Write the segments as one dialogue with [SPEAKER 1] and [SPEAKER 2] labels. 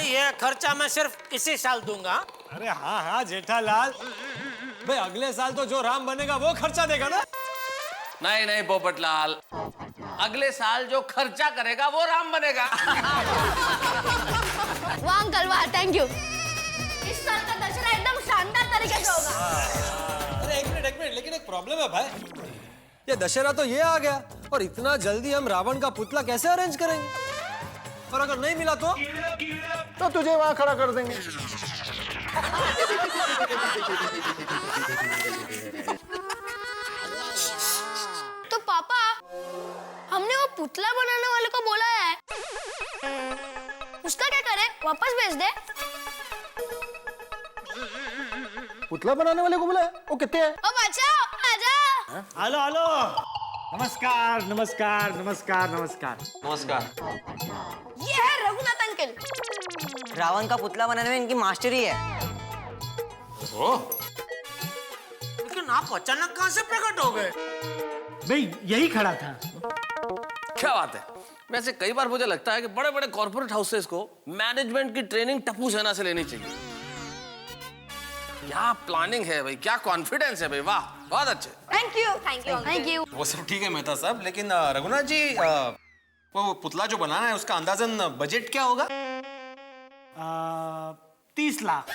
[SPEAKER 1] भाई ये खर्चा मैं सिर्फ इसी साल दूंगा।
[SPEAKER 2] अरे हाँ हाँ जेठालाल, भाई अगले साल तो जो राम बनेगा वो खर्चा देगा ना।
[SPEAKER 3] नहीं नहीं पोपटलाल, अगले साल जो खर्चा करेगा वो राम बनेगा।
[SPEAKER 4] वाह अंकल वाह, थैंक यू। इस साल का दशहरा एकदम शानदार तरीके से होगा।
[SPEAKER 2] अरे एक मिनट, लेकिन एक प्रॉब्लम है भाई। ये दशहरा तो ये आ गया और इतना जल्दी हम रावण का पुतला कैसे अरेंज करेंगे? और अगर नहीं मिला तो
[SPEAKER 5] तुझे वहां खड़ा कर देंगे।
[SPEAKER 4] तो पापा, हमने वो पुतला बनाने वाले को बोला है, उसका क्या करें? वापस भेज दे।
[SPEAKER 5] पुतला बनाने वाले को बोला है? वो कितने है?
[SPEAKER 4] ओ बचाओ, आजा।
[SPEAKER 6] हेलो हेलो, नमस्कार नमस्कार नमस्कार नमस्कार
[SPEAKER 3] नमस्कार।
[SPEAKER 4] ये है रघुनाथ अंकल।
[SPEAKER 7] रावण का पुतला बनाने में इनकी मास्टरी है।
[SPEAKER 1] लेकिन आप अचानक कहाँ से प्रकट हो गए?
[SPEAKER 6] भाई यही खड़ा था।
[SPEAKER 3] क्या बात है। वैसे कई बार मुझे लगता है कि बड़े बड़े कॉर्पोरेट हाउसेस को मैनेजमेंट की ट्रेनिंग टप्पू सेना से लेनी चाहिए। क्या प्लानिंग है भाई, क्या कॉन्फिडेंस है भाई, वाह बहुत अच्छे।
[SPEAKER 4] Thank you thank you thank you.
[SPEAKER 2] वो सब ठीक है मेहता साहब, लेकिन रघुनाथ जी वो पुतला जो बनाना है उसका अंदाजन बजट क्या होगा?
[SPEAKER 6] 30 लाख।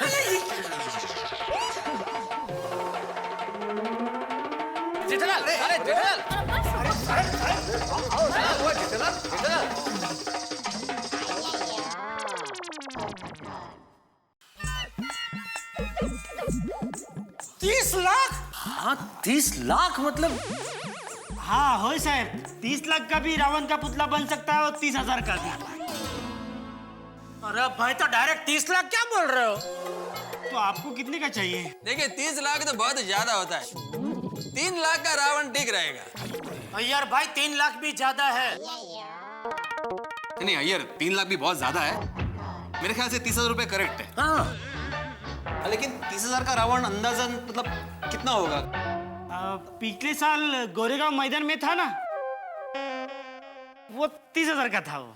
[SPEAKER 3] जेठालाल, अरे जेठालाल, वो जेठालाल।
[SPEAKER 1] 30 लाख?
[SPEAKER 3] हाँ 30 लाख मतलब?
[SPEAKER 6] हाँ हो साहब, 30 लाख का भी रावण का पुतला बन सकता है और 30,000 का भी।
[SPEAKER 1] अरे भाई तो डायरेक्ट 30 लाख क्या बोल रहे हो?
[SPEAKER 6] तो आपको कितने का चाहिए?
[SPEAKER 8] देखिए 30 लाख तो बहुत ज्यादा होता है। 3 लाख का रावण ठीक रहेगा।
[SPEAKER 1] यार भाई 3 लाख भी ज्यादा है।
[SPEAKER 2] नहीं अय्यर, 3 लाख भी बहुत ज्यादा है। मेरे ख्याल से 30,000 रुपए करेक्ट है। हाँ लेकिन 30,000 का रावण अंदाजन मतलब कितना होगा?
[SPEAKER 6] पिछले साल गोरेगांव मैदान में था ना, वो 30,000 का था वो।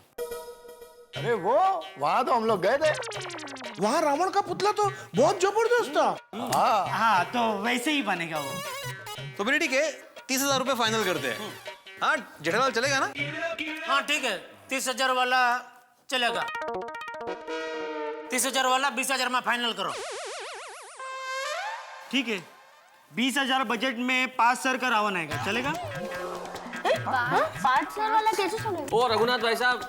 [SPEAKER 5] अरे वो वहां तो हम लोग गए थे।
[SPEAKER 9] वहाँ रावण का पुतला तो बहुत जबरदस्त था।
[SPEAKER 6] हाँ तो वैसे ही बनेगा वो।
[SPEAKER 2] तो फिर ठीक है, 30,000 रुपए फाइनल करते हैं। हाँ जेठालाल चलेगा ना?
[SPEAKER 1] हाँ ठीक है, 30,000 वाला चलेगा। 30,000 वाला 20,000 में फाइनल करो।
[SPEAKER 6] ठीक है, 20,000 बजट में 5 सर का रावण आएगा, चलेगा?
[SPEAKER 4] 5 सर वाला कैसे चलेगा?
[SPEAKER 3] ओ रघुनाथ भाई साहब,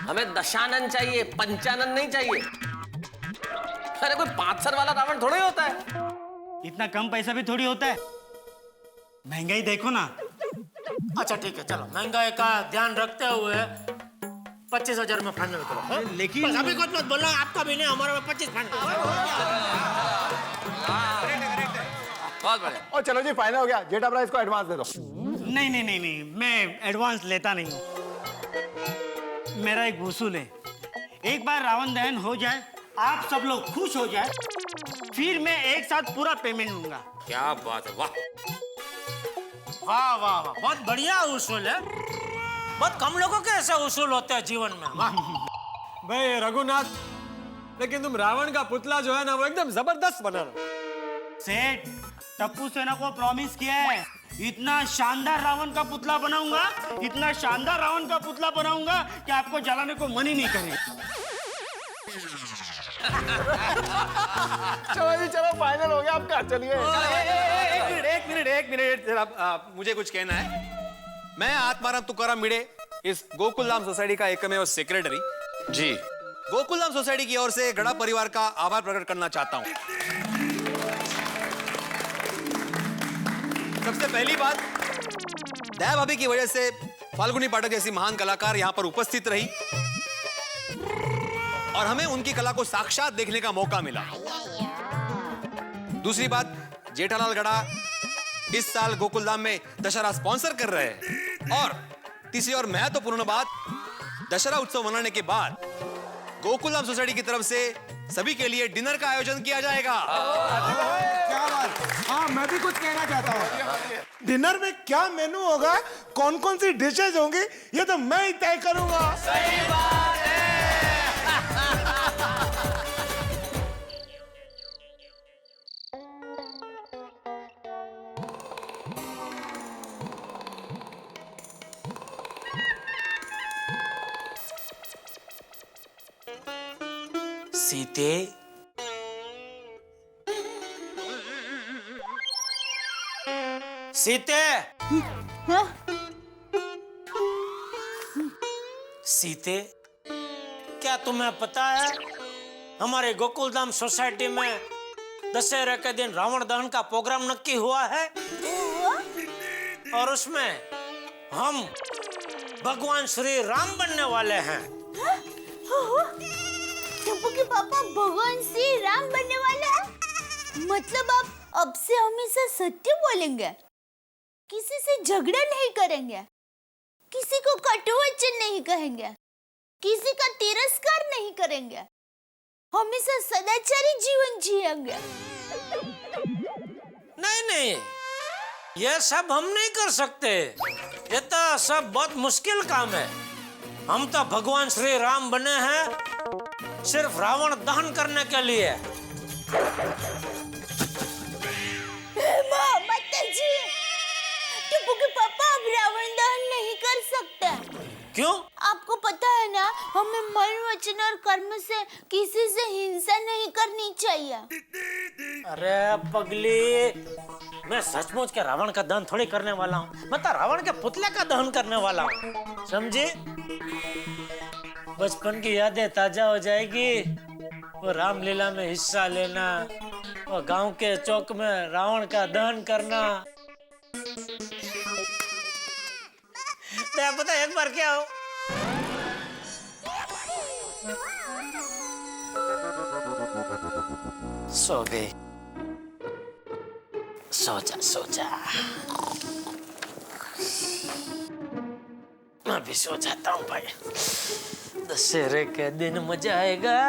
[SPEAKER 3] हमें दशानन चाहिए, पंचानन नहीं चाहिए। अरे कोई 5 सर वाला रावण थोड़ा ही होता है।
[SPEAKER 6] इतना कम पैसा भी थोड़ी होता है, महंगाई देखो ना।
[SPEAKER 1] अच्छा ठीक है, चलो महंगाई का ध्यान रखते हुए 25,000 में फाइनल करो। हाँ?
[SPEAKER 6] लेकिन
[SPEAKER 1] बस अभी कुछ मत बोलना, आपका भी नहीं हमारा 25 फाइनल करो।
[SPEAKER 3] बहुत बढ़िया।
[SPEAKER 5] और चलो जी फाइनल हो गया। जेठा भाई इसको एडवांस दे दो।
[SPEAKER 6] नहीं नहीं नहीं नहीं, मैं एडवांस लेता नहीं हूँ। मेरा एक उसूल है, एक बार रावण दहन हो जाए, आप सब लोग खुश हो जाए, फिर मैं एक साथ पूरा पेमेंट लूंगा।
[SPEAKER 3] क्या बात है, वाह
[SPEAKER 1] वाह वाह वाह, बहुत बढ़िया उसूल है। बहुत कम लोगों के ऐसे उसूल होते हैं जीवन में। वाह
[SPEAKER 2] भाई रघुनाथ, लेकिन तुम रावण का पुतला जो है ना वो एकदम जबरदस्त बनाना।
[SPEAKER 6] सेठ, टप्पू सेना को प्रॉमिस किया है, इतना शानदार रावण का पुतला बनाऊंगा, इतना शानदार रावण का पुतला बनाऊंगा कि आपको जलाने को मन ही नहीं करेगा।
[SPEAKER 5] चलो जी चलो फाइनल हो गया आपका, चलिए।
[SPEAKER 2] एक मिनट जरा, मुझे कुछ कहना है। मैं आत्माराम तुकाराम भिड़े, इस गोकुलधाम सोसाइटी का एकमेव सेक्रेटरी जी, गोकुलधाम सोसाइटी की ओर से गड़ा परिवार का आभार प्रकट करना चाहता हूं। सबसे पहली बात, दया भाभी की वजह से फाल्गुनी पाठक जैसी महान कलाकार यहां पर उपस्थित रही और हमें उनकी कला को साक्षात देखने का मौका मिला। दूसरी बात, जेठालाल गड़ा इस साल गोकुलधाम में दशहरा स्पॉन्सर कर रहे हैं। और तीसरी और महत्वपूर्ण बात, दशहरा उत्सव मनाने के बाद गोकुलधाम सोसाइटी की तरफ से सभी के लिए डिनर का आयोजन किया जाएगा।
[SPEAKER 9] क्या बात। हाँ मैं भी कुछ कहना चाहता हूँ। डिनर में क्या मेनू होगा, कौन कौन सी डिशेज होंगी, ये तो मैं ही तय करूंगा।
[SPEAKER 3] सही बात है।
[SPEAKER 1] सीते सीते
[SPEAKER 4] हाँ?
[SPEAKER 1] सीते, क्या तुम्हें पता है हमारे गोकुलधाम सोसाइटी में दशहरे के दिन रावण दहन का प्रोग्राम नक्की हुआ है और उसमें हम भगवान श्री राम बनने वाले हैं।
[SPEAKER 4] टप्पू के पापा भगवान श्री राम बनने वाले हैं? मतलब आप अब से हमेशा सत्य बोलेंगे, किसी से झगड़ा नहीं करेंगे, किसी को कटु वचन नहीं कहेंगे, किसी का तिरस्कार नहीं करेंगे, हमेशा सदाचारी जीवन जिएंगे।
[SPEAKER 1] नहीं नहीं, ये सब हम नहीं कर सकते, ये तो सब बहुत मुश्किल काम है। हम तो भगवान श्री राम बने हैं सिर्फ रावण दहन करने के लिए।
[SPEAKER 4] माताजी, टप्पू के पापा अब रावण दहन नहीं कर सकते।
[SPEAKER 1] क्यों?
[SPEAKER 4] आपको पता है ना, हमें मन वचन और कर्म से किसी से हिंसा नहीं करनी चाहिए।
[SPEAKER 1] अरे पगली, मैं सचमुच के रावण का दहन थोड़ी करने वाला हूँ, मैं तो रावण के पुतले का दहन करने वाला हूँ, समझी? बचपन की यादें ताजा हो जाएगी, वो रामलीला में हिस्सा लेना, वो गांव के चौक में रावण का दहन करना। तो पता एक बार क्या हो, सो गई। सो जा सो जा, मैं भी सो जाता हूँ भाई, दशहरे के दिन मजा आएगा।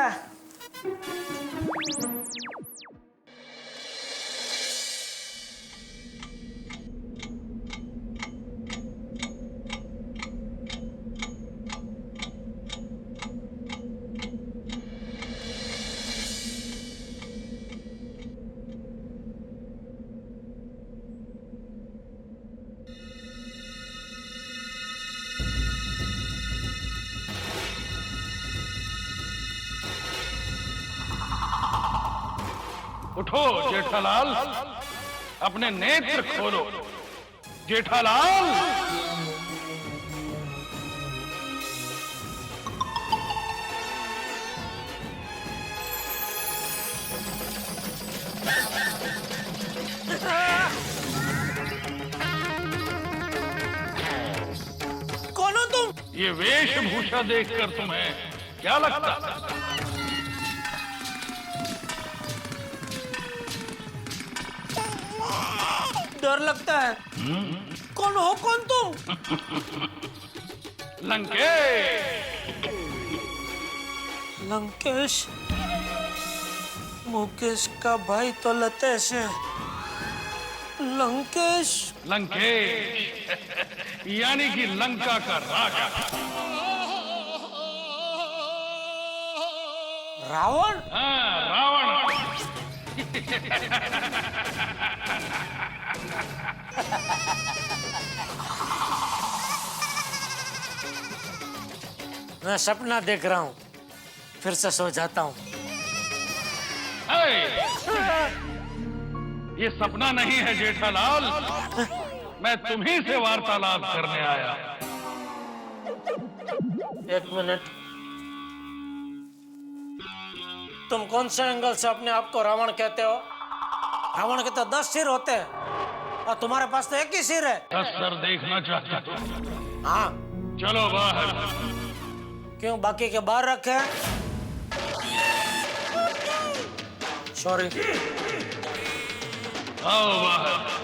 [SPEAKER 10] उठो जेठालाल, अपने नेत्र खोलो जेठालाल।
[SPEAKER 1] कौन हो तुम?
[SPEAKER 10] ये वेशभूषा देखकर तुम्हें क्या लगता?
[SPEAKER 1] डर लगता है। कौन हो कौन तुम?
[SPEAKER 10] लंकेश।
[SPEAKER 1] लंकेश? मुकेश का भाई तो लतेश है। लंकेश?
[SPEAKER 10] लंकेश यानी कि लंका का राजा।
[SPEAKER 1] रावण?
[SPEAKER 10] हाँ, रावण।
[SPEAKER 1] मैं सपना देख रहा हूँ, फिर से सो जाता हूँ।
[SPEAKER 10] ये सपना नहीं है जेठालाल, मैं तुम्ही से वार्तालाप करने आया।
[SPEAKER 1] एक मिनट, तुम कौन से एंगल से अपने आप को रावण कहते हो? रावण के तो 10 सिर होते हैं और तुम्हारे पास तो एक ही सिर है।
[SPEAKER 10] 10 सर देखना चाहते तुम?
[SPEAKER 1] हाँ।
[SPEAKER 10] चलो बाहर।
[SPEAKER 1] क्यों, बाकी के बाहर रखे? सॉरी।
[SPEAKER 10] आओ बाहर।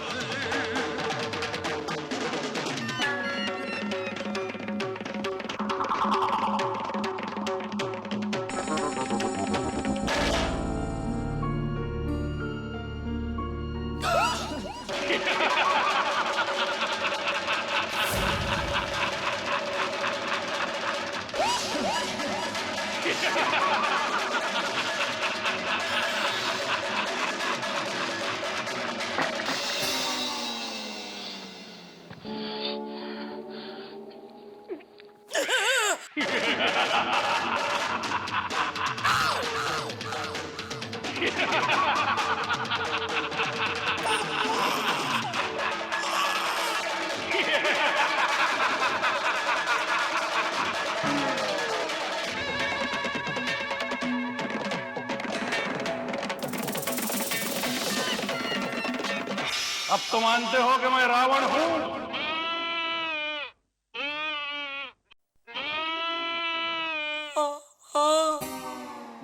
[SPEAKER 10] अब तो मानते हो कि मैं रावण हूं?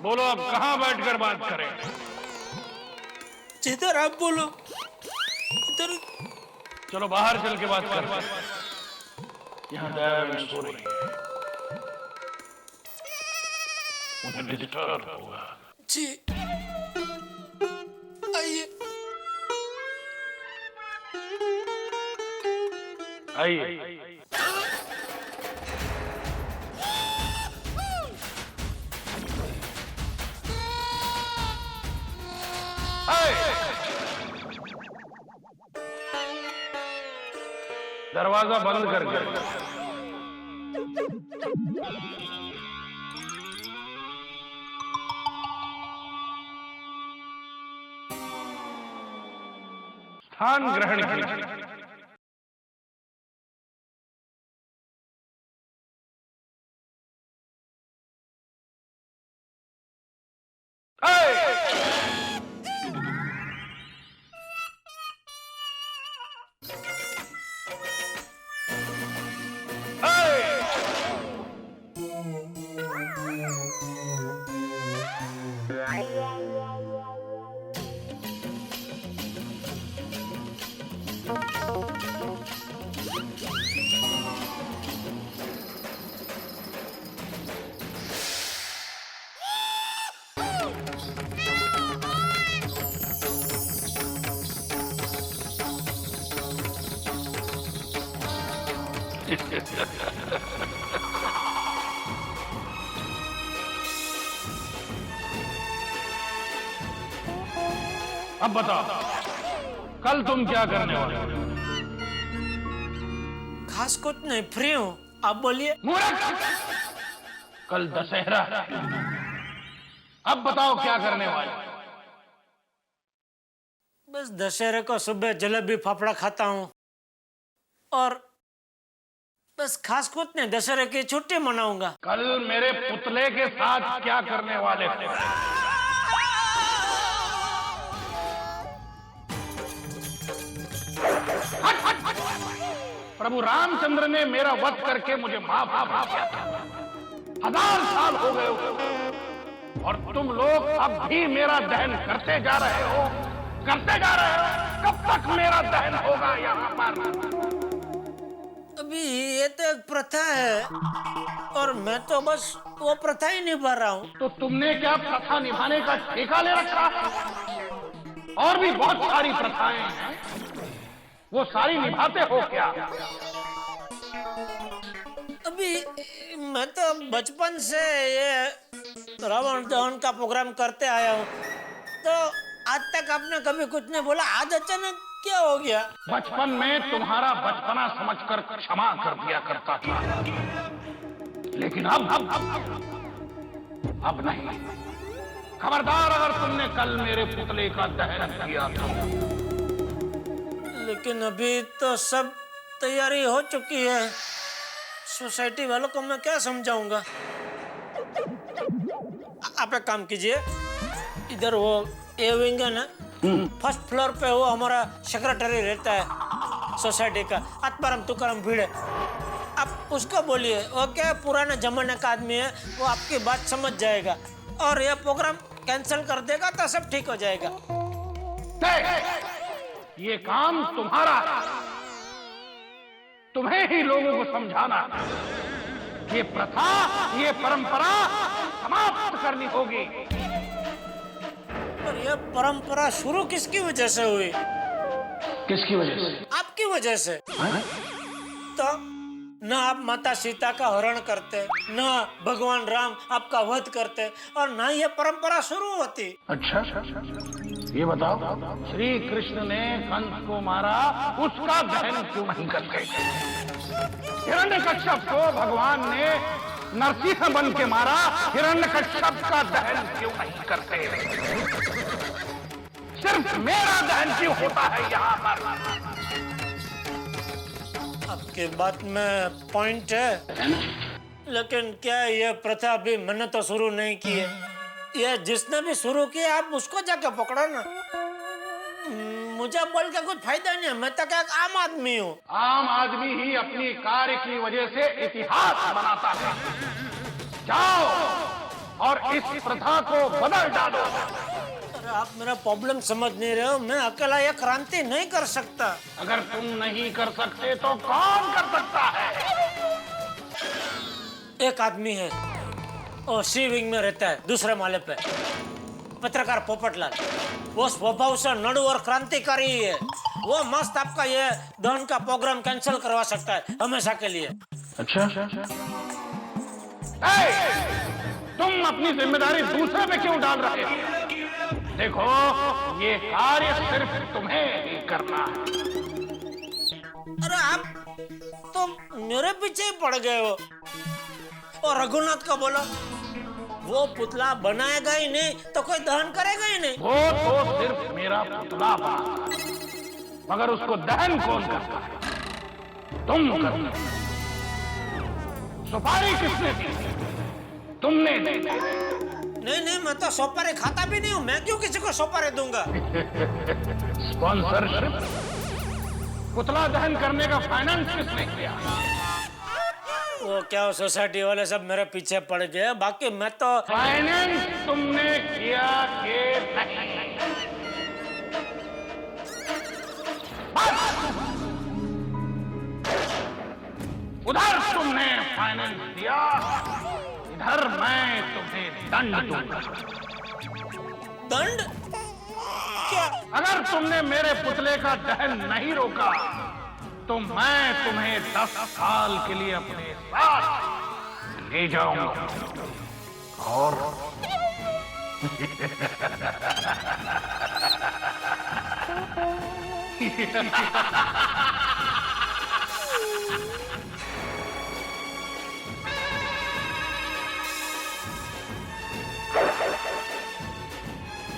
[SPEAKER 10] बोलो अब कहां बैठकर बात करें?
[SPEAKER 1] जिधर आप बोलो उधर।
[SPEAKER 10] चलो बाहर चल के बात करते हैं। यहाँ दयाबेन सो रही है, उन्हें डिस्टर्ब होगा।
[SPEAKER 1] जी आइए।
[SPEAKER 10] आइए। दरवाजा बंद कर दिया। स्थान ग्रहण कीजिए। अब बताओ, कल तुम क्या करने वाले हो?
[SPEAKER 1] खास कुछ नहीं, फ्री हूँ, आप बोलिए।
[SPEAKER 10] मूर्ख! कल दशहरा है। अब बताओ क्या करने वाले हो?
[SPEAKER 1] बस दशहरे को सुबह जलेबी फाफड़ा खाता हूँ और बस खास कुछ नहीं, दशहरे की छुट्टी मनाऊंगा।
[SPEAKER 10] कल मेरे पुतले के साथ क्या करने वाले हो? प्रभु रामचंद्र ने मेरा वध करके मुझे माफ किया था। 1000 साल हो गए हो और तुम लोग अब भी मेरा दहन करते जा रहे हो। कब तक मेरा दहन होगा यहाँ पर?
[SPEAKER 1] अभी ये तो एक प्रथा है और मैं तो बस वो प्रथा ही निभा रहा हूँ।
[SPEAKER 10] तो तुमने क्या प्रथा निभाने का ठेका ले रखा है? और भी बहुत सारी प्रथाएं हैं, वो सारी निभाते हो क्या?
[SPEAKER 1] अभी मैं तो बचपन से ये रावण दहन का प्रोग्राम करते आया हूँ, तो आज तक आपने कभी कुछ नहीं बोला, आज अचानक क्या हो गया?
[SPEAKER 10] बचपन में तुम्हारा बचपना समझकर क्षमा कर दिया करता था, लेकिन अब नहीं। खबरदार अगर तुमने कल मेरे पुतले का दहन किया तो।
[SPEAKER 1] लेकिन अभी तो सब तैयारी हो चुकी है, सोसाइटी वालों को मैं क्या समझाऊंगा? आप एक काम कीजिए, इधर वो ए विंग है ना, फर्स्ट फ्लोर पे वो हमारा सेक्रेटरी रहता है सोसाइटी का, आत्माराम तुकाराम भिड़े। आप उसको बोलिए, वो क्या पुराने जमाने का आदमी है, वो आपकी बात समझ जाएगा और ये प्रोग्राम कैंसिल कर देगा तो सब ठीक हो जाएगा।
[SPEAKER 10] ये काम तुम्हारा, तुम्हें ही लोगों को समझाना, ये प्रथा, ये परंपरा समाप्त करनी होगी।
[SPEAKER 1] पर यह परंपरा शुरू किसकी वजह से हुई?
[SPEAKER 10] किसकी वजह से?
[SPEAKER 1] आपकी वजह से। तो न आप माता सीता का हरण करते, न भगवान राम आपका वध करते और न ये परंपरा शुरू होती।
[SPEAKER 10] अच्छा, ये बताओ, श्री कृष्ण ने कंस को मारा, उसका दहन क्यों नहीं करते? हिरण्यकश्यप को भगवान ने नरसिंह बन के मारा, हिरण्यकश्यप का दहन क्यों नहीं करते? सिर्फ मेरा दहन क्यों होता है यहाँ पर?
[SPEAKER 1] आपके बात में पॉइंट है, लेकिन क्या ये प्रथा अभी मैंने तो शुरू नहीं की है। ये जिसने भी शुरू किया, आप उसको जाके पकड़ो ना। मुझे बोल के कुछ फायदा नहीं है, मैं तो क्या आम आदमी हूँ।
[SPEAKER 10] आम आदमी ही अपनी कार्य की वजह से इतिहास बनाता है। जाओ और इस प्रथा को बदल डालो।
[SPEAKER 1] अरे आप मेरा प्रॉब्लम समझ नहीं रहे हो, मैं अकेला ये क्रांति नहीं कर सकता।
[SPEAKER 10] अगर तुम नहीं कर सकते तो कौन कर सकता है?
[SPEAKER 1] एक आदमी है, वो सी विंग में रहता है, दूसरे माले पे, पत्रकार पोपटलाल। वो स्वभाव से नड़ू और क्रांतिकारी है। वो मस्त आपका ये दहन का प्रोग्राम कैंसिल करवा सकता है हमेशा के लिए।
[SPEAKER 10] अच्छा, तुम अपनी जिम्मेदारी दूसरे पे क्यों डाल रहे हो? देखो, ये कार्य सिर्फ तुम्हें ही करना है।
[SPEAKER 1] अरे आप तो मेरे पीछे ही पड़ गए हो। और रघुनाथ का बोलो, वो पुतला बनाएगा ही नहीं तो कोई दहन करेगा ही नहीं।
[SPEAKER 10] वो तो सिर्फ मेरा पुतला बना, मगर उसको दहन कौन करता है? तुम करते हो। सुपारी किसने दी? तुमने दी।
[SPEAKER 1] नहीं, मैं तो सोपारी खाता भी नहीं हूँ। मैं क्यों किसी को सोपारी दूंगा?
[SPEAKER 10] स्पॉन्सरशिप, पुतला दहन करने का फाइनेंस किसने किया?
[SPEAKER 1] वो क्या सोसाइटी वाले सब मेरे पीछे पड़ गए, बाकी मैं तो।
[SPEAKER 10] फाइनेंस तुमने किया कि नहीं? उधर तुमने फाइनेंस दिया, इधर मैं तुम्हें दंड दूंगा।
[SPEAKER 1] दंड? क्या?
[SPEAKER 10] अगर तुमने मेरे पुतले का दहन नहीं रोका तो मैं तुम्हें 10 साल के लिए अपने साथ ले जाऊंगा।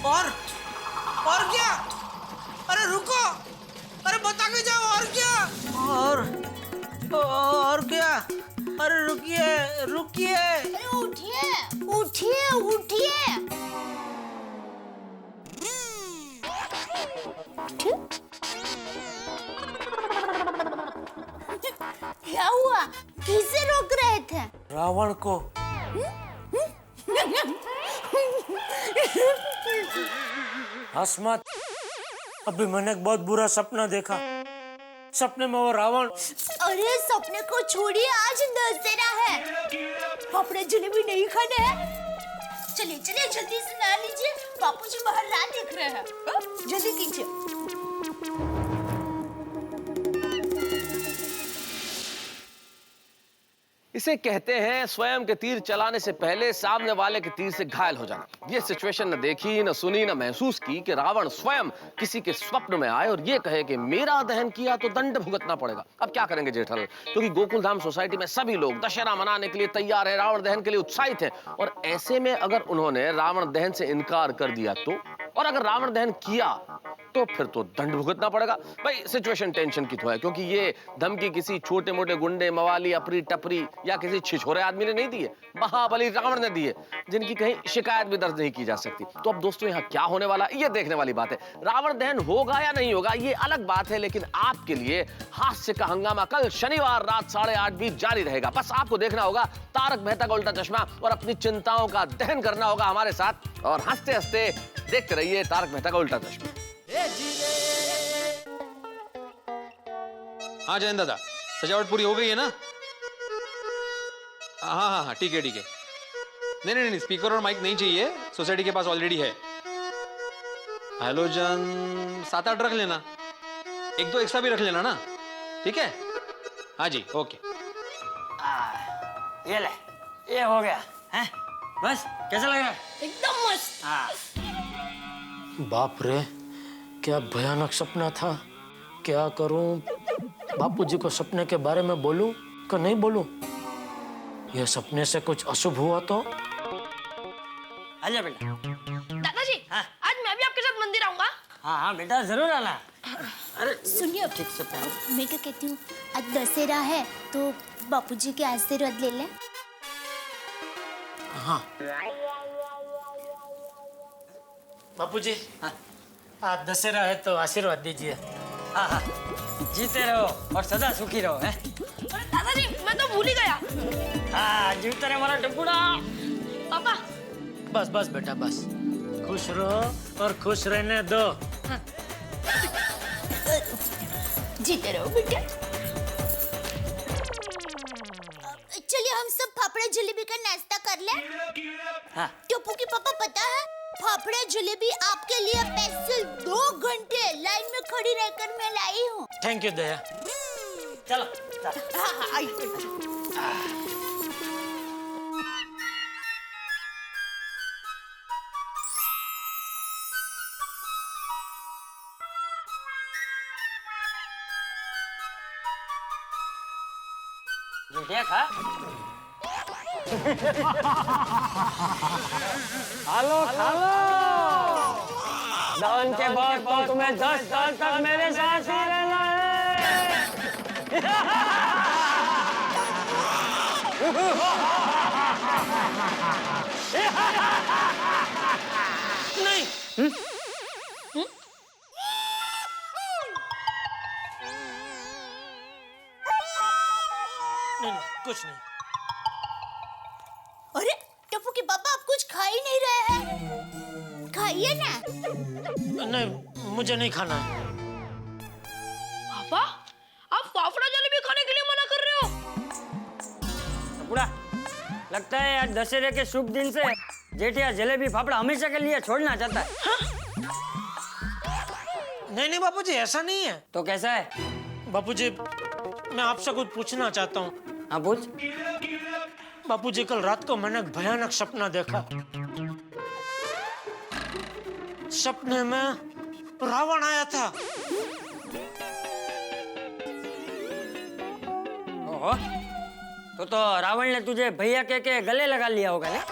[SPEAKER 10] और
[SPEAKER 1] और क्या? अरे रुको, अरे बता के जाओ। और क्या? और क्या? अरे रुकिए।
[SPEAKER 4] अरे उठिए। क्या हुआ? किसे रोक रहे थे?
[SPEAKER 1] रावण को। हंस मत। अभी मैंने एक बहुत बुरा सपना देखा। सपने में वो रावण।
[SPEAKER 4] अरे सपने को छोड़िए, आज दशहरा है। पापड़ा जलेबी नहीं खाने हैं? चलिए जल्दी से नहा लीजिए, बापूजी बाहर राह देख रहे हैं। जल्दी कीजिए।
[SPEAKER 3] इसे कहते हैं स्वयं के तीर चलाने से पहले सामने वाले के तीर से घायल हो जाना। ये सिचुएशन न देखी, न सुनी, न महसूस की कि रावण स्वयं किसी के स्वप्न में आए और ये कहे कि मेरा दहन किया तो दंड भुगतना पड़ेगा। अब क्या करेंगे जेठालाल? क्योंकि गोकुलधाम सोसाइटी में सभी लोग दशहरा मनाने के लिए तैयार है, रावण दहन के लिए उत्साहित है। और ऐसे में अगर उन्होंने रावण दहन से इनकार कर दिया तो, और अगर रावण दहन किया तो फिर तो दंड भुगतना पड़ेगा। भाई सिचुएशन टेंशन की तो है, क्योंकि ये धमकी किसी छोटे मोटे गुंडे, मवाली, अपरी टपरी या किसी छिछोरे आदमी ने नहीं दी है, महाबली रावण ने दी है, जिनकी कहीं शिकायत भी दर्ज नहीं की जा सकती। तो अब दोस्तों यहाँ क्या होने वाला ये देखने वाली बात है। रावण दहन होगा या नहीं होगा ये अलग बात है, लेकिन आपके लिए हास्य का हंगामा कल शनिवार रात 8:30 भी जारी रहेगा। बस आपको देखना होगा तारक मेहता का उल्टा चश्मा और अपनी चिंताओं का दहन करना होगा हमारे साथ। और हंसते हंसते देखते रहिए तारक मेहता का उल्टा चश्मा।
[SPEAKER 2] हाँ जयंत दादा, सजावट पूरी हो गई है ना? हाँ, ठीक है। नहीं, स्पीकर और माइक नहीं चाहिए, सोसाइटी के पास ऑलरेडी है। हैलोजन 7-8 रख लेना, 1-2 एक्स्ट्रा भी रख लेना ना, ठीक है? हाँ जी, ओके।
[SPEAKER 1] ये ले, ये हो गया है? बस कैसा लग रहा है?
[SPEAKER 4] एकदम मस्त।
[SPEAKER 1] बाप रे, क्या भयानक सपना था। क्या करूं? बापूजी को सपने के बारे में बोलूं कि नहीं बोलूं? यह सपने से कुछ अशुभ हुआ तो? आजा बेटा।
[SPEAKER 11] दादाजी, आज मैं भी आपके साथ मंदिर आऊंगा।
[SPEAKER 1] हाँ बेटा, जरूर आना।
[SPEAKER 4] अरे सुनिए,
[SPEAKER 1] ठीक से पहन।
[SPEAKER 4] मैं क्या कहती हूँ, आज दशहरा है तो बापूजी के आशीर्वाद ले लें।
[SPEAKER 1] हाँ बापूजी, आज दशहरा है तो आशीर्वाद दीजिए।
[SPEAKER 7] हाँ हाँ, जीते रहो और सदा सुखी रहो हैं।
[SPEAKER 11] अरे दादाजी मैं तो भूल ही गया।
[SPEAKER 7] हाँ, जीते रहे हमारा टुकड़ा।
[SPEAKER 11] पापा
[SPEAKER 1] बस बस बेटा बस, खुश रहो और खुश रहने दो।
[SPEAKER 4] जीते रहो बेटा। चलिए हम सब फाफड़ा जलेबी का नाश्ता कर लें।
[SPEAKER 7] हाँ।
[SPEAKER 4] टप्पू की पापा पता है फाफड़ा जलेबी आपके लिए स्पेशल 2 घंटे लाइन में खड़ी रहकर मैं लाई हूँ।
[SPEAKER 1] थैंक यू दया।
[SPEAKER 7] चलो
[SPEAKER 4] हाँ हाँ आइए।
[SPEAKER 7] क्या खा? खालो खालो। दहन के बाद तो तुम्हें 10 साल तक मेरे साथ ही रहना है।
[SPEAKER 1] नहीं नहीं कुछ नहीं।
[SPEAKER 4] अरे टप्पू के पापा आप कुछ खा ही नहीं रहे हैं, खाइए ना।
[SPEAKER 1] नहीं मुझे नहीं खाना है।
[SPEAKER 11] पापा आप फाफड़ा जलेबी खाने के लिए मना कर रहे हो?
[SPEAKER 7] पूरा लगता है आज दशहरे के शुभ दिन से जेठिया जलेबी फाफड़ा हमेशा के लिए छोड़ना चाहता है।
[SPEAKER 1] नहीं नहीं बापूजी ऐसा नहीं है।
[SPEAKER 7] तो कैसा है?
[SPEAKER 1] बापूजी मैं आपसे कुछ पूछना चाहता हूँ।
[SPEAKER 7] हाँ पूछ।
[SPEAKER 1] बापूजी कल रात को मैंने एक भयानक सपना देखा। सपने में रावण आया था।
[SPEAKER 7] ओहो, तो रावण ने तुझे भैया कह के गले लगा लिया होगा ना?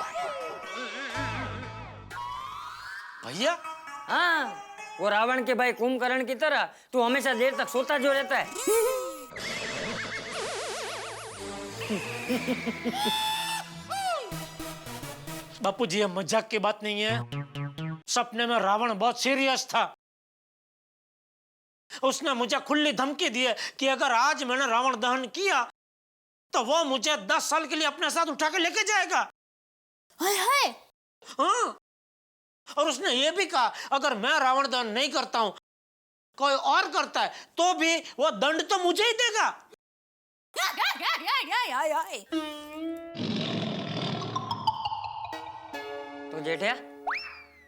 [SPEAKER 1] भैया?
[SPEAKER 7] हाँ, वो रावण के भाई कुंभकर्ण की तरह तू हमेशा देर तक सोता जो रहता है।
[SPEAKER 1] बापूजी ये मजाक की बात नहीं है। सपने में रावण बहुत सीरियस था। उसने मुझे खुली धमकी दी है कि अगर आज मैंने रावण दहन किया तो वो मुझे 10 साल के लिए अपने साथ उठा के लेके जाएगा।
[SPEAKER 4] हाय हाय।
[SPEAKER 1] हाँ, और उसने ये भी कहा अगर मैं रावण दहन नहीं करता हूं, कोई और करता है तो भी वो दंड तो मुझे ही देगा।
[SPEAKER 7] तो जेठिया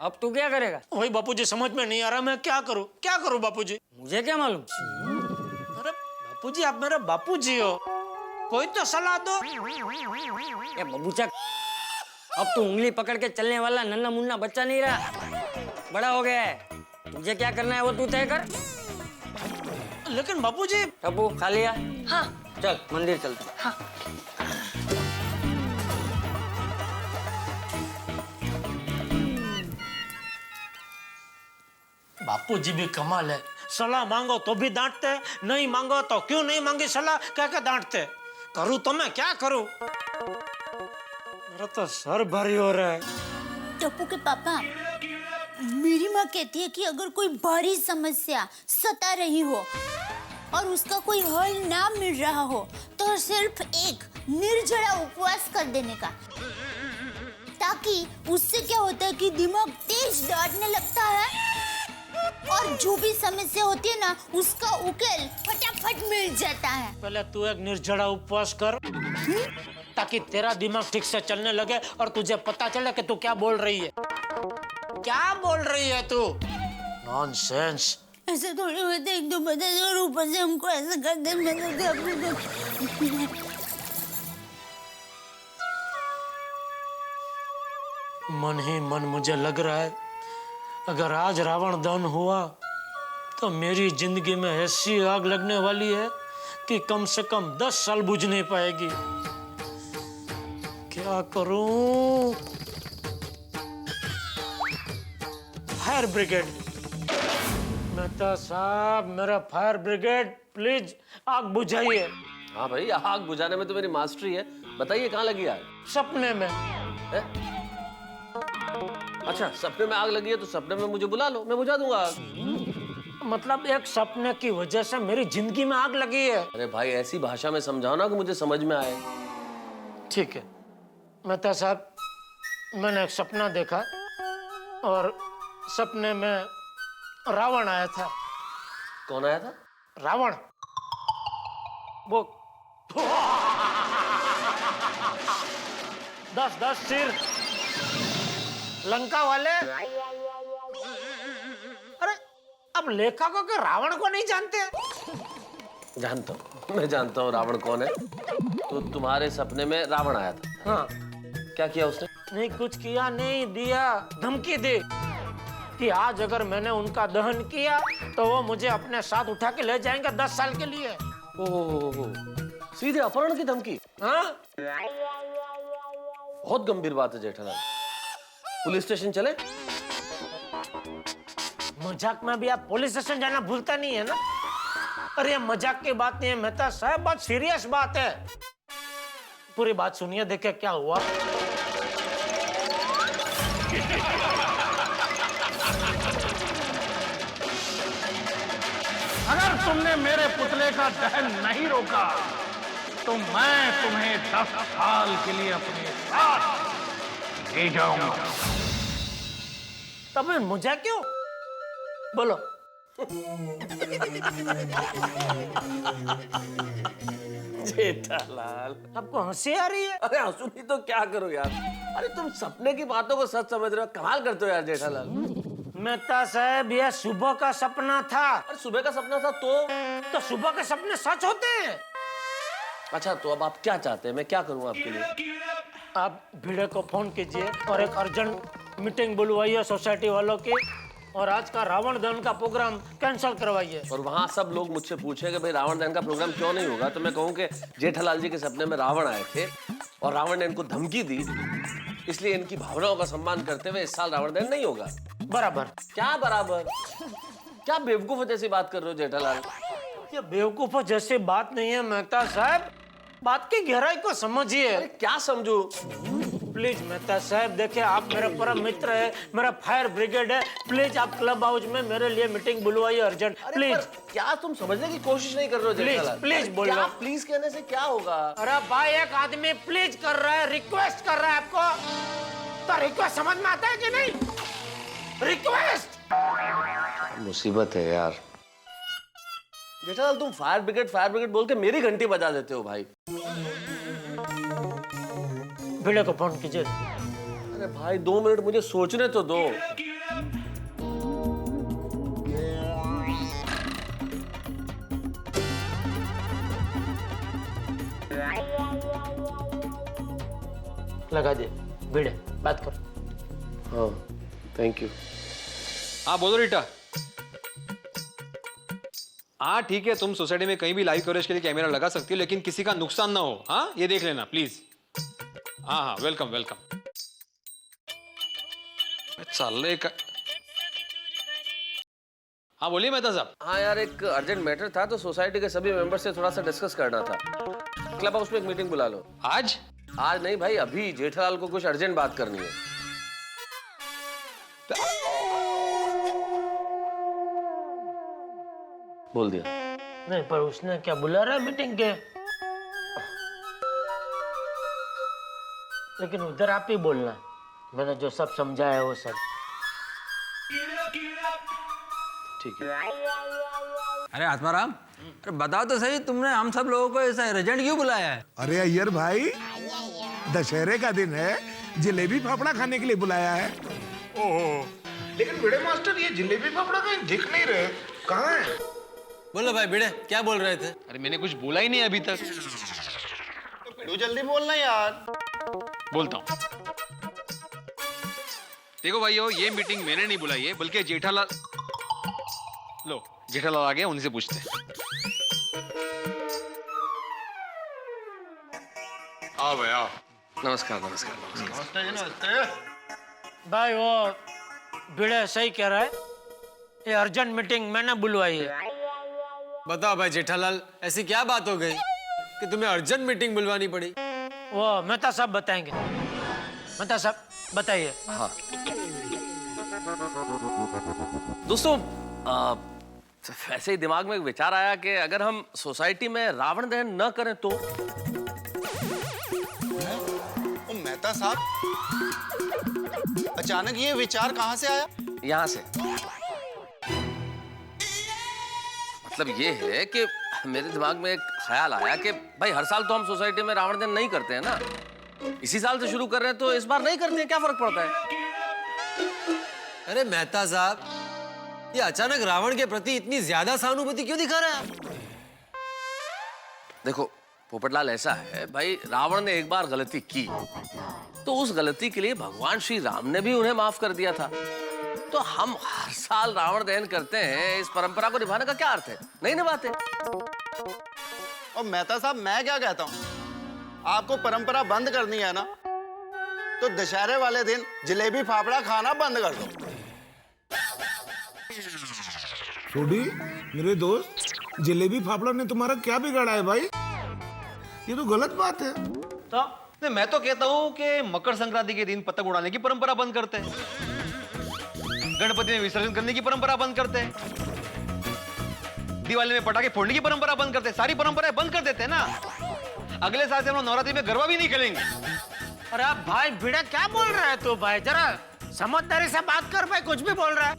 [SPEAKER 7] अब तू क्या करेगा?
[SPEAKER 1] वही बापूजी समझ में नहीं आ रहा मैं क्या करूं बापूजी।
[SPEAKER 7] मुझे क्या मालूम?
[SPEAKER 1] अरे बापूजी आप मेरे बापूजी हो, कोई तो सलाह दो।
[SPEAKER 7] ये बबूचा, अब तू उंगली पकड़ के चलने वाला नन्ना मुन्ना बच्चा नहीं रहा, बड़ा हो गया है। तुझे क्या करना है वो तू तय कर।
[SPEAKER 1] लेकिन बापूजी।
[SPEAKER 7] टप्पू खा लिया?
[SPEAKER 11] हाँ।
[SPEAKER 7] चल मंदिर चलते।
[SPEAKER 11] हाँ।
[SPEAKER 1] बापूजी भी कमाल है, सलाह मांगो तो भी डांटते, नहीं मांगो तो क्यों नहीं मांगी सलाह कह के डांटते। करूं तो मैं क्या करूं? मेरा तो सर भारी हो रहा है।
[SPEAKER 4] टप्पू के पापा, मेरी माँ कहती है कि अगर कोई भारी समस्या सता रही हो और उसका कोई हल ना मिल रहा हो तो सिर्फ एक निर्जला उपवास कर देने का, ताकि उससे क्या होता है कि दिमाग तेज दौड़ने लगता है और जो भी समस्या होती है ना उसका उकेल फटाफट मिल जाता है।
[SPEAKER 1] पहले तू एक निर्जला उपवास कर ताकि तेरा दिमाग ठीक से चलने लगे और तुझे पता चले कि तू क्या बोल रही है। क्या बोल रही है तू? नॉनसेंस।
[SPEAKER 4] ऐसे थोड़ी होते, एक दो बता दो और ऊपर से हमको ऐसे कर दे।
[SPEAKER 1] मन ही मन मुझे लग रहा है अगर आज रावण दहन हुआ तो मेरी जिंदगी में ऐसी आग लगने वाली है कि कम से कम 10 साल बुझ नहीं पाएगी। क्या करूं? Fire brigade. मेहता साहब, मेरा फायर ब्रिगेड प्लीज आग बुझाइए।
[SPEAKER 3] हाँ भाई, आग बुझाने में तो मेरी मास्टरी है। बताइए कहाँ लगी आग?
[SPEAKER 1] सपने में।
[SPEAKER 3] है? अच्छा, सपने में आग लगी है तो सपने में मुझे बुला लो, मैं बुझा दूंगा आग।
[SPEAKER 1] मतलब एक सपने की वजह से मेरी जिंदगी में आग लगी है।
[SPEAKER 3] अरे भाई, ऐसी भाषा में समझाओ ना कि मुझे समझ में आए।
[SPEAKER 1] ठीक है मेहता साहब, मैंने एक सपना देखा और सपने में रावण आया था।
[SPEAKER 3] कौन आया था?
[SPEAKER 1] रावण। वो 10 सिर लंका वाले। अरे अब लेखकों के रावण को नहीं जानते?
[SPEAKER 3] जानता हूँ, मैं जानता हूँ रावण कौन है। तो तुम्हारे सपने में रावण आया था?
[SPEAKER 1] हाँ।
[SPEAKER 3] क्या किया उसने?
[SPEAKER 1] नहीं कुछ किया नहीं, दिया धमकी दी कि आज अगर मैंने उनका दहन किया तो वो मुझे अपने साथ उठा के ले जाएंगे 10 साल के लिए।
[SPEAKER 3] ओह, सीधे अपहरण की धमकी?
[SPEAKER 1] हाँ?
[SPEAKER 3] बहुत गंभीर बात है जेठालाल, पुलिस स्टेशन चले?
[SPEAKER 1] मजाक में भी आप पुलिस स्टेशन जाना भूलता नहीं है ना? अरे मजाक की बात नहीं है मेहता साहब, बहुत सीरियस बात है। पूरी बात सुनिए, देखिए क्या हुआ।
[SPEAKER 10] अगर तुमने मेरे पुतले का दहन नहीं रोका तो मैं तुम्हें 10 साल के लिए अपने साथ ले जाऊंगा।
[SPEAKER 1] तब मुझे क्यों? बोलो।
[SPEAKER 3] जेठालाल,
[SPEAKER 1] आपको हंसी आ रही है?
[SPEAKER 3] अरे हंसू नहीं तो क्या करो यार। अरे तुम सपने की बातों को सच समझ रहे हो, कमाल करते हो यार जेठालाल।
[SPEAKER 1] मेहता साहब यह सुबह का सपना था।
[SPEAKER 3] अरे सुबह का सपना था तो
[SPEAKER 1] सुबह के सपने सच होते हैं।
[SPEAKER 3] अच्छा, तो अब आप क्या चाहते हैं, मैं क्या करूं आपके लिए?
[SPEAKER 1] आप भिड़े को फोन कीजिए और एक अर्जेंट मीटिंग बुलवाइए सोसाइटी वालों की, और आज का रावण दहन का प्रोग्राम कैंसिल करवाइए।
[SPEAKER 3] और वहाँ सब लोग मुझसे पूछे कि भाई रावण दहन का प्रोग्राम क्यों नहीं होगा, तो मैं कहूँ कि जेठालाल जी के सपने में रावण आए थे और रावण ने इनको धमकी दी, इसलिए इनकी भावनाओं का सम्मान करते हुए इस साल रावण दहन नहीं होगा।
[SPEAKER 1] बराबर।
[SPEAKER 3] क्या बराबर? क्या बेवकूफ जैसी बात कर रहे हो जेठालाल?
[SPEAKER 1] ये बेवकूफों जैसी बात नहीं है मेहता साहब, बात की गहराई को समझिए।
[SPEAKER 3] क्या समझू?
[SPEAKER 1] प्लीज मेहता साहब, देखिए आप मेरे परम मित्र है, मेरा फायर ब्रिगेड है, प्लीज आप क्लब हाउस में मेरे लिए मीटिंग बुलवाइए अर्जेंट, प्लीज।
[SPEAKER 3] क्या तुम समझने की कोशिश नहीं कर रहे हो जेठालाल?
[SPEAKER 1] प्लीज बोलो।
[SPEAKER 3] क्या प्लीज कहने से क्या होगा?
[SPEAKER 1] अरे भाई, एक आदमी प्लीज कर रहा है, रिक्वेस्ट कर रहा है आपको, तो रिक्वेस्ट समझ में आता है कि नहीं? रिक्वेस्ट।
[SPEAKER 3] मुसीबत है यार। जेठालाल, तुम फायर ब्रिगेड बोल के मेरी घंटी बजा देते हो भाई।
[SPEAKER 1] भिड़े को फोन कीजिए।
[SPEAKER 3] अरे भाई 2 मिनट मुझे सोचने तो दो।
[SPEAKER 1] लगा दिए, भिड़े बात करो।
[SPEAKER 3] हाँ, थैंक यू।
[SPEAKER 2] हाँ बोलो रीटा। हाँ ठीक है, तुम सोसाइटी में कहीं भी लाइव कवरेज के लिए कैमरा लगा सकती हो, लेकिन किसी का नुकसान ना हो। हाँ, ये देख लेना प्लीज। हाँ हाँ, वेलकम वेलकम। चल का। हाँ बोलिए मेहता साहब।
[SPEAKER 3] हाँ यार, एक अर्जेंट मैटर था, तो सोसाइटी के सभी मेंबर से थोड़ा सा डिस्कस करना था। क्लब हाउस में एक मीटिंग बुला लो।
[SPEAKER 2] आज?
[SPEAKER 3] आज नहीं भाई, अभी जेठालाल को कुछ अर्जेंट बात करनी है। बोल दिया।
[SPEAKER 1] नहीं, पर उसने क्या बुला रहा है मीटिंग के? लेकिन उधर आप ही बोलना, मैंने जो सब समझा है वो सब।
[SPEAKER 3] ठीक है।
[SPEAKER 8] अरे आत्माराम, अरे बताओ तो सही, तुमने हम सब लोगों को ऐसा अर्जेंट क्यों बुलाया है?
[SPEAKER 9] अरे अय्यर भाई, दशहरे का दिन है, जलेबी फाफड़ा खाने के लिए बुलाया है।
[SPEAKER 5] ओहो, लेकिन भिड़े मास्टर ये जलेबी फाफड़ा कहीं दिख नहीं रहे, कहाँ है?
[SPEAKER 8] बोलो भाई भिड़े, क्या बोल रहे थे?
[SPEAKER 2] अरे मैंने कुछ बोला ही नहीं अभी तक।
[SPEAKER 5] तू जल्दी बोलना यार।
[SPEAKER 2] बोलता हूँ। देखो भाइयों, ये मीटिंग मैंने नहीं बुलाई है, बल्कि जेठालाल। लो, जेठालाल आ गया, उन्हीं से पूछते हैं। आओ भाई आओ।
[SPEAKER 3] नमस्कार नमस्कार नमस्कार।
[SPEAKER 5] नमस्ते।
[SPEAKER 1] भाई वो भिड़े सही कह रहा है, ये अर्जेंट मीटिंग मैंने बुलवाई है।
[SPEAKER 8] बताओ भाई जेठालाल, ऐसी क्या बात हो गई कि तुम्हें अर्जेंट मीटिंग बुलवानी पड़ी?
[SPEAKER 1] वो मेहता साहब बताएंगे। मेहता साहब बताइए।
[SPEAKER 3] हाँ, दोस्तों वैसे ही दिमाग में एक विचार आया कि अगर हम सोसाइटी में रावण दहन न करें तो।
[SPEAKER 12] ओ मेहता साहब, अचानक ये विचार कहां से आया?
[SPEAKER 3] यहां से मतलब ये है कि मेरे दिमाग में एक ख्याल आया कि भाई हर साल तो हम सोसाइटी में रावण दहन नहीं करते हैं ना, इसी साल से शुरू कर रहे हैं तो इस बार नहीं करते हैं, क्या फर्क पड़ता है?
[SPEAKER 13] अरे मेहता साहब, ये अचानक रावण के प्रति इतनी ज्यादा सहानुभूति क्यों दिखा रहा है?
[SPEAKER 3] देखो पोपटलाल, ऐसा है भाई, रावण ने एक बार गलती की तो उस गलती के लिए भगवान श्री राम ने भी उन्हें माफ कर दिया था। तो हम हर साल रावण दहन करते हैं, इस परंपरा को निभाने का क्या अर्थ है? नहीं निभाते।
[SPEAKER 12] और मेहता साहब, मैं क्या कहता हूं, आपको परंपरा बंद करनी है ना, तो दशहरे वाले दिन जलेबी फाफड़ा खाना बंद कर दो।
[SPEAKER 9] छोड़ी मेरे दोस्त, जलेबी फाफड़ा ने तुम्हारा क्या बिगाड़ा है भाई? ये तो गलत बात है।
[SPEAKER 2] तो नहीं, मैं तो कहता हूं कि मकर संक्रांति के दिन पतंग उड़ाने की परंपरा बंद करते हैं, गणपति में विसर्जन करने की परंपरा बंद करते हैं, दिवाली में पटाखे फोड़ने की परंपरा बंद करते हैं, सारी परंपराएं बंद कर देते हैं ना। अगले साल से हम लोग नवरात्रि में गरबा भी नहीं खेलेंगे।
[SPEAKER 1] अरे आप भाई भिड़ा क्या बोल रहा है तू भाई? जरा समझदारी से बात कर भाई, कुछ भी बोल रहा है।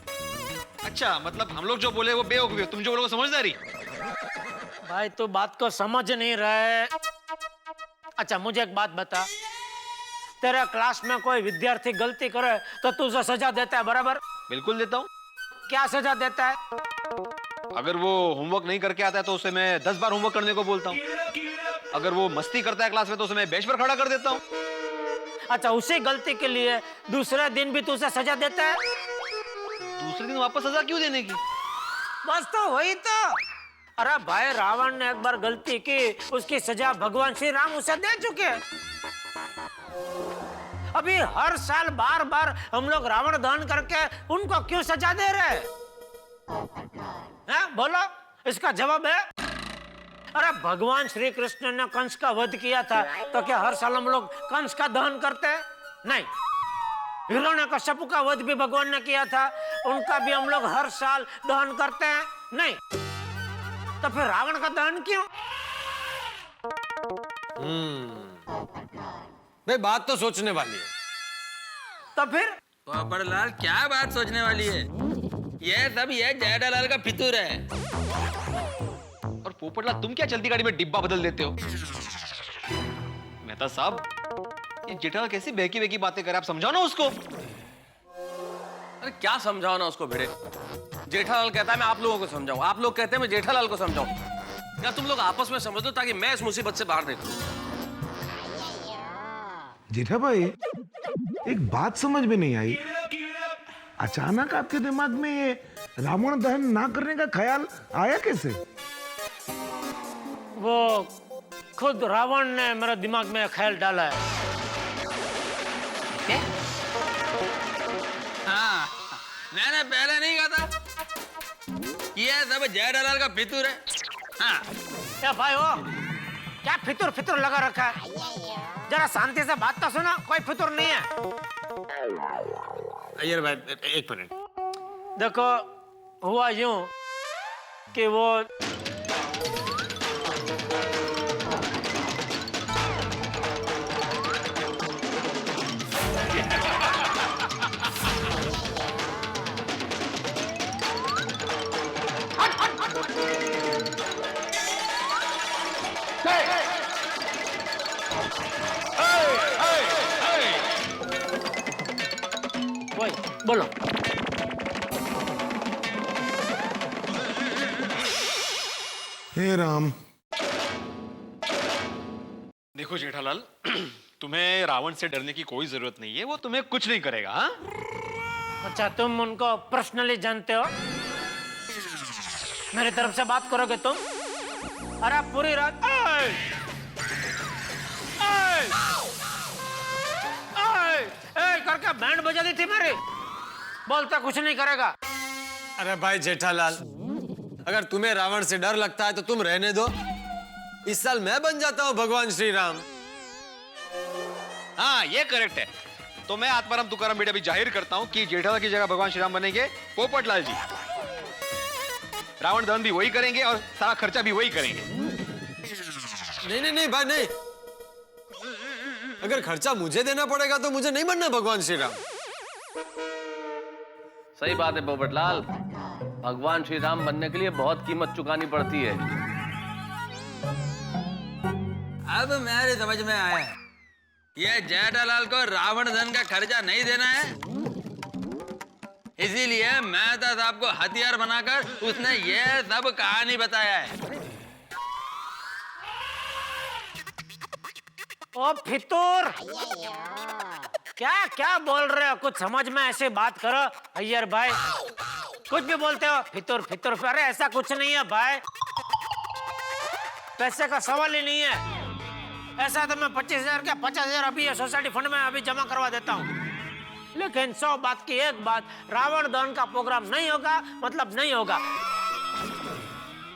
[SPEAKER 2] अच्छा, मतलब हम लोग जो बोले वो बेवकूफी, तुम जो बोलोगे समझदारी।
[SPEAKER 1] भाई तू बात को समझ नहीं रहा है। अच्छा मुझे एक बात बता, तेरे क्लास में कोई विद्यार्थी गलती करे तो तू उसे सजा देता है बराबर?
[SPEAKER 2] बिल्कुल देता हूँ।
[SPEAKER 1] क्या सजा देता है?
[SPEAKER 2] अगर वो होमवर्क नहीं करके आता है तो उसे मैं 10 बार होमवर्क करने को बोलता हूँ। अगर वो मस्ती करता है क्लास में तो उसे मैं बेंच पर खड़ा कर देता हूँ।
[SPEAKER 1] अच्छा, उसी गलती के लिए दूसरे दिन भी तू उसे सजा देता है?
[SPEAKER 2] दूसरे दिन वापस सजा क्यों देने की?
[SPEAKER 1] बस तो वही तो। अरे भाई, रावण ने एक बार गलती की, उसकी सजा भगवान श्री राम उसे दे चुके। अभी हर साल बार बार हम लोग रावण दहन करके उनको क्यों सजा दे रहे हैं? बोलो, इसका जवाब है? अरे भगवान श्री कृष्ण ने कंस का वध किया था, तो क्या हर साल हम लोग कंस का दहन करते हैं? नहीं। हिरण्यकश्यप का वध भी भगवान ने किया था, उनका भी हम लोग हर साल दहन करते हैं? नहीं। तो फिर रावण का दहन क्यों?
[SPEAKER 13] भाई बात तो सोचने वाली है।
[SPEAKER 1] तो फिर
[SPEAKER 8] पोपटलाल, क्या बात सोचने वाली है? ये सब ये जेठालाल का फितूर है।
[SPEAKER 2] और पोपटलाल, तुम क्या चलती गाड़ी में डिब्बा बदल देते हो? मेहता साहब, ये जेठालाल कैसी बहकी बहकी बातें करे, आप समझाओ ना उसको।
[SPEAKER 3] अरे क्या समझाओ ना उसको भिड़े? जेठालाल कहता है मैं आप लोगों को समझाऊं, आप लोग कहते हैं मैं जेठालाल को समझाऊं। क्या तुम लोग आपस में समझ लो ताकि मैं इस मुसीबत से बाहर निकलूं?
[SPEAKER 9] जेठा भाई, एक बात समझ में नहीं आई, अचानक आपके दिमाग में ये रावण दहन ना करने का ख्याल आया कैसे?
[SPEAKER 1] वो खुद रावण ने मेरे दिमाग में ख्याल डाला है।
[SPEAKER 8] हाँ, मैंने पहले नहीं कहा था ये सब जेठालाल का फितूर है। हाँ।
[SPEAKER 1] क्या भाई हो, क्या फितूर फितूर लगा रखा है? जरा शांति से बात तो सुनो, कोई फितूर नहीं है।
[SPEAKER 13] अय्यर भाई, एक मिनट।
[SPEAKER 1] देखो, हुआ यूं कि वो बोलो।
[SPEAKER 9] हे राम।
[SPEAKER 2] देखो जेठालाल, तुम्हें रावण से डरने की कोई जरूरत नहीं है, वो तुम्हें कुछ नहीं करेगा। हाँ?
[SPEAKER 1] अच्छा, तुम उनको पर्सनली जानते हो? मेरी तरफ से बात करोगे तुम? अरे पूरी रात करके बैंड बजा दी थी मेरी, बोलता कुछ नहीं करेगा।
[SPEAKER 13] अरे भाई जेठालाल, अगर तुम्हें रावण से डर लगता है तो तुम रहने दो, इस साल मैं बन जाता हूं भगवान श्री राम।
[SPEAKER 2] हाँ, ये करेक्ट है। तो मैं आत्माराम तुकाराम बेटे अभी जाहिर करता हूं कि जेठालाल की जगह भगवान श्री राम बनेंगे पोपटलाल जी। रावण दहन भी वही करेंगे और सारा खर्चा भी वही करेंगे।
[SPEAKER 13] नहीं भाई नहीं। अगर खर्चा मुझे देना पड़ेगा तो मुझे नहीं बनना भगवान श्री राम।
[SPEAKER 3] सही बात है पोपटलाल, भगवान श्री राम बनने के लिए बहुत कीमत चुकानी पड़ती है।
[SPEAKER 8] अब मेरे समझ में आया, ये जेठालाल को रावण धन का खर्चा नहीं देना है, इसीलिए मेहता साहब को हथियार बनाकर उसने ये सब कहानी बताया है।
[SPEAKER 1] ओ फितूर, क्या क्या बोल रहे हो? कुछ समझ में ऐसे बात करो अय्यर भाई। कुछ भी बोलते हो फितूर फितूर। अरे ऐसा कुछ नहीं है भाई, पैसे का सवाल ही नहीं है। ऐसा तो मैं 25,000 क्या 50,000 अभी ये सोसाइटी फंड में अभी जमा करवा देता हूँ। लेकिन 100 बात की एक बात, रावण दहन का प्रोग्राम नहीं होगा मतलब नहीं होगा।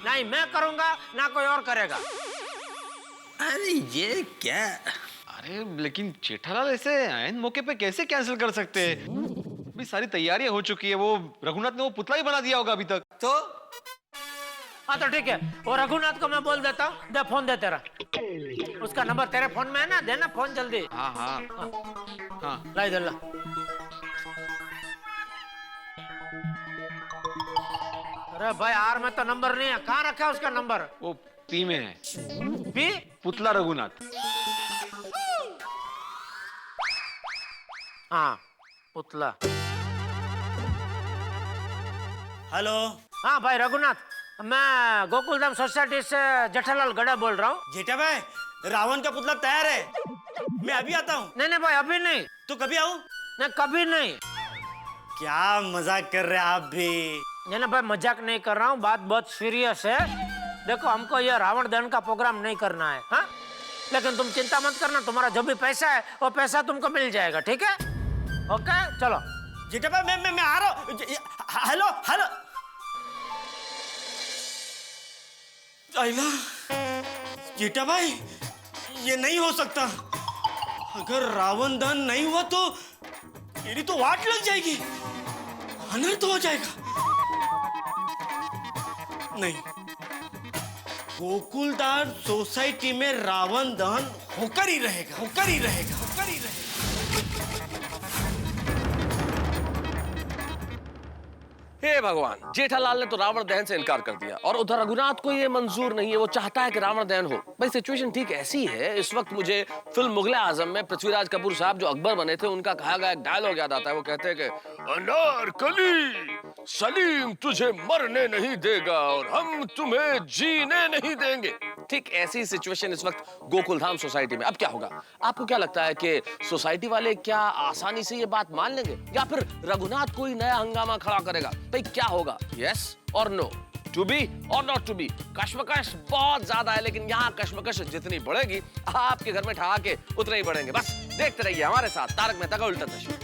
[SPEAKER 1] नहीं मैं करूंगा ना कोई और करेगा।
[SPEAKER 8] अरे ये क्या?
[SPEAKER 2] अरे लेकिन जेठालाल ऐसे ऐन मौके पे कैसे कैंसिल कर सकते हैं? अभी सारी तैयारियां हो चुकी है। वो रघुनाथ ने वो पुतला ही बना दिया होगा अभी तक।
[SPEAKER 13] तो
[SPEAKER 1] हाँ तो ठीक है, वो रघुनाथ को मैं बोल देता हूँ। दे फोन दे तेरा, उसका नंबर तेरे फोन में है ना, देना फोन जल्दी।
[SPEAKER 2] हाँ हाँ हाँ
[SPEAKER 1] ला इधर ला। अरे भाई आर में तो नंबर नहीं है, कहाँ रखा है उसका नंबर?
[SPEAKER 2] वो पी में है।
[SPEAKER 1] पी?
[SPEAKER 2] पुतला रघुनाथ।
[SPEAKER 1] हाँ पुतला।
[SPEAKER 6] हेलो।
[SPEAKER 1] हाँ भाई रघुनाथ, मैं गोकुलधाम सोसाइटी से जेठालाल गड़ा बोल रहा हूँ।
[SPEAKER 6] जेठा भाई, रावण का पुतला तैयार है, मैं अभी आता हूँ।
[SPEAKER 1] नहीं भाई अभी नहीं।
[SPEAKER 6] तो कभी आऊँ?
[SPEAKER 1] नहीं कभी नहीं।
[SPEAKER 6] क्या मजाक कर रहे हैं आप भी?
[SPEAKER 1] नहीं ना भाई मजाक नहीं कर रहा हूँ, बात बहुत सीरियस है। देखो हमको ये रावण दहन का प्रोग्राम नहीं करना है, हाँ? लेकिन तुम चिंता मत करना, तुम्हारा जो भी पैसा है वो पैसा तुमको मिल जाएगा, ठीक है? ओके चलो।
[SPEAKER 6] जेठा भाई मैं आ रहा हूँ। Hello hello. आइला, जेठा भाई ये नहीं हो सकता। अगर रावण दहन नहीं हुआ तो मेरी तो वाट लग जाएगी, अनर्थ हो जाएगा। नहीं, गोकुलधाम सोसाइटी में रावण दहन होकर ही रहेगा, होकर ही रहेगा, होकर ही रहेगा।
[SPEAKER 3] हे भगवान, जेठालाल ने तो रावण दहन से इनकार कर दिया और उधर रघुनाथ को ये मंजूर नहीं है। वो चाहता है कि रावण दहन हो। भाई सिचुएशन ठीक ऐसी है। इस वक्त मुझे फिल्म मुगले आजम में पृथ्वीराज कपूर साहब जो अकबर बने थे उनका कहा गया एक डायलॉग याद आता है। वो कहते हैं कि अनारकली, सलीम तुझे मरने नहीं देगा और हम तुम्हें जीने नहीं देंगे। ठीक ऐसी सिचुएशन इस वक्त गोकुलधाम सोसाइटी में। अब क्या होगा? आपको क्या लगता है कि सोसाइटी वाले क्या आसानी से ये बात मान लेंगे या फिर रघुनाथ कोई नया हंगामा खड़ा करेगा? भाई क्या होगा? यस और नो, टू बी और नॉट टू बी। कश्मकश बहुत ज्यादा है, लेकिन यहाँ कश्मकश जितनी बढ़ेगी आपके घर में ठहाके उतने ही बढ़ेंगे। बस देखते रहिए हमारे साथ तारक मेहता का उल्टा चश्मा।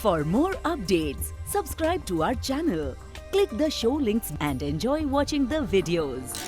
[SPEAKER 14] For more updates, subscribe to our channel, click the show links and enjoy watching the videos.